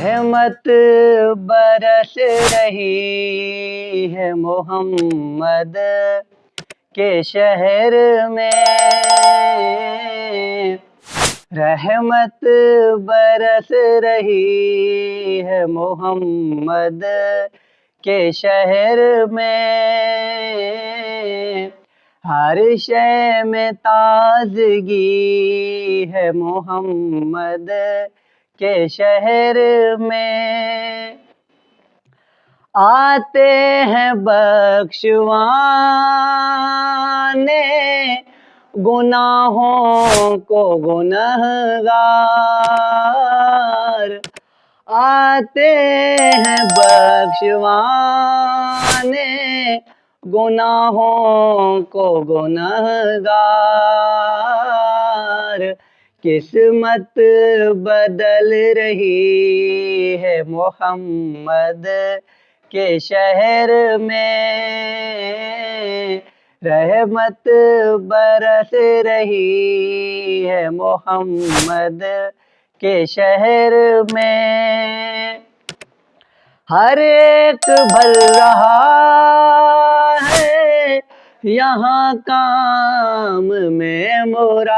रहमत बरस रही है मोहम्मद के शहर में। रहमत बरस रही है मोहम्मद के शहर में। हर शय में ताजगी है मोहम्मद के शहर में। आते हैं बख्शवाने गुनाहों को गुनहगार। आते हैं बख्शवाने गुनाहों को गुनहगार। किस्मत बदल रही है मोहम्मद के शहर में। रहमत बरस रही है मोहम्मद के शहर में। हर एक भर रहा है यहाँ काम में मुराद।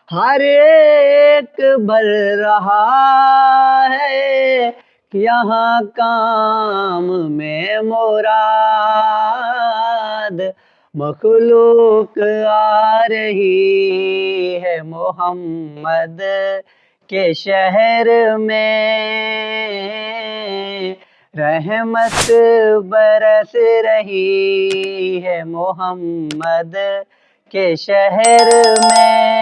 हर एक भर रहा है यहाँ काम में मुराद। मखलूक आ रही है मोहम्मद के शहर में। रहमत बरस रही है मोहम्मद के शहर में।